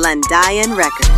Landayan Records.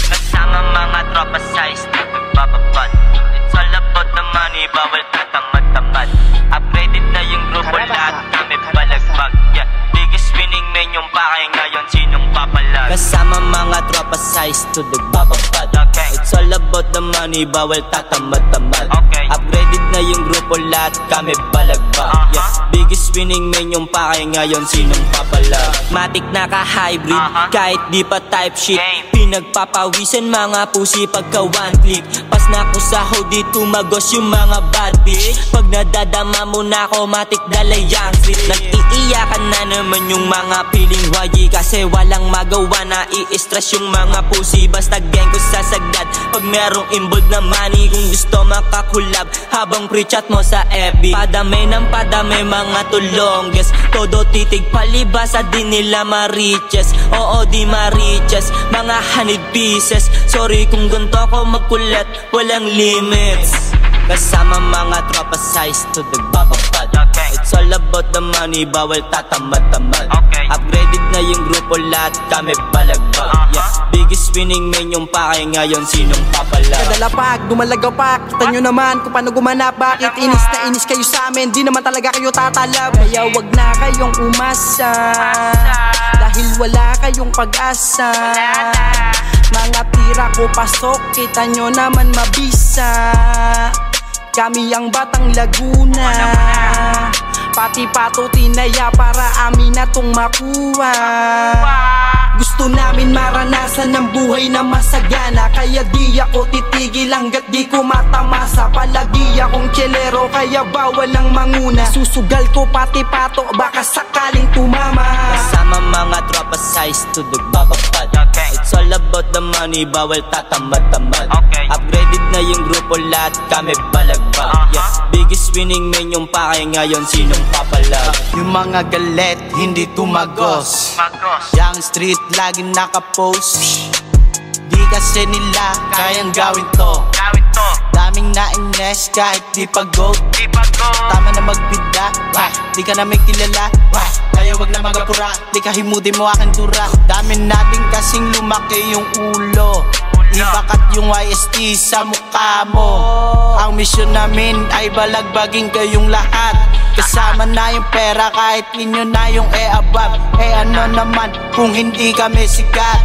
Kasama mga tropa size na nagbababad. It's all about the money, bawal tatamad-tamad. Upgraded na yung grupo, lahat kami balagbag. Yeah, biggest winning men yung pakay ngayon, sinong papalag? Kasama mga tropa size to nagbababad. It's all about the money, bawal tatamad-tamad. Upgraded na yung grupo, lahat kami balagbag. Yeah, biggest winning men yung pakay ngayon, sinong papalag? Matic naka-hybrid, kahit di pa type shit. Pinagpapawisan mga pusi pagka one click. Pas na ko sa ho, di tumagos yung mga bad bitch. Pag nadadama mo na ako, matik dalay yung street. Nag-iiyakan na naman yung mga piling waji, kasi walang magawa na i-stress yung mga pusi. Basta gang ko sasagad pag merong involved na money. Kung gusto makakulab habang pre-chat mo sa FB, padami ng padami mga tulongges. Todo titig palibasa din nila ma-riches. Oo di ma-riches, mga 100 pieces. Sorry kung ganito ko magkulat, walang limits. Kasama mga tropa size to nagbababad. It's all about the money, bawal tatamad-tamad. Upgraded na yung grupo, lahat kami balagbag. Yeah, biggest winning men yung pakay ngayon, sinong papalag? Kadalapag, dumalagapak, kita nyo naman kung paano gumanap. Bakit inis na inis kayo sa amin, di naman talaga kayo tatalab. Kaya wag na kayong umasa, dahil wala kayong pag-asa. Mga tira ko pasok, kita nyo naman mabisa. Kami ang Batang Laguna, pati pato tinaya para amin na tong makuha. Gusto namin maranasan ng buhay na masagana, kaya di ako titigil hanggat di ko matamasa. Palagi akong chelero, kaya bawal ang manguna. Susugal ko pati pato, baka sakaling tumama. Kasama mga tropa size to nagbababad. It's all about the money, bawal tatamad-tamad. Upgraded na yung grupo, lahat kami balagbag. Yeah, biggest winning men yung pakay ngayon, sinong papalag? Yung mga galit, hindi tumagos. Young street, laging nakapost. Di kasi nila kayang gawin to. Daming na-ines kahit di pagod. Tama na magbida, di ka namin kilala. Kaya wag na magapura, di ka himudi mo aking tura. Dami natin kasing lumaki yung ulo, ibakat yung YST sa mukha mo. Ang misyon namin ay balagbagin kayong lahat. Kasama na yung pera kahit inyo na yung above. Ano naman kung hindi kami sikat,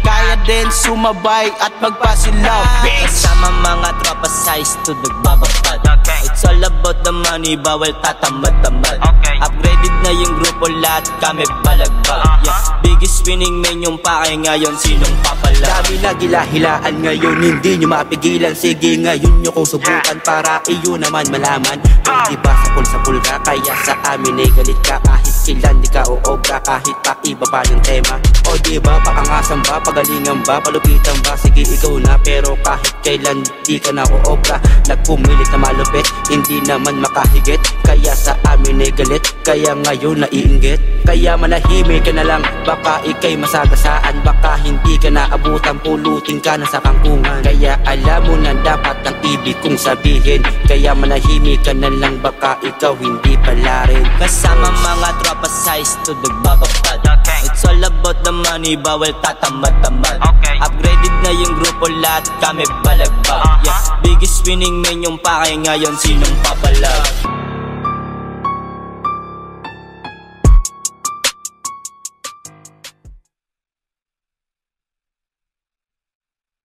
kaya din sumabay at magpasilaw. Kasama mga tropa size to nagbababad. It's all about the money, bawal tatamad-tamad. Upgraded na yung grupo, lahat kami balagbag. Yeah, biggest winning men yung pakay ngayon, sinong papalag? Dami na gila-hilaan ngayon, hindi nyo mapigilan. Sige ngayon nyo kung subukan para iyo naman malaman. Kung di ba sapul-sapul ka, kaya sa amin ay galit ka. Kahit ilan di ka o obra, kahit pa iba pa yung tema. O di ba pakangasan ba, pagalingan ba, palupitan ba? Sige ikaw na, pero kahit kailan di ka na o obra. Nagpumilit na malupit, hindi naman makahigit. Kaya sa amin ay galit, kaya ngayon naiinggit. Kaya manahimik ka na lang, baka ikay masagasaan. Baka hindi ka naabutan, pulutin ka na sa kangkungan. Kaya alam mo na dapat ang ibig kong sabihin. Kaya manahimik ka na lang, baka ikaw hindi pala rin. Kasama mga tropa size to nagbababad. It's all about the money, bawal tatamad-tamad. Upgraded na yung grupo, lahat kami balagbag. Yeah, biggest winning men yung pakay ngayon, sinong papalag?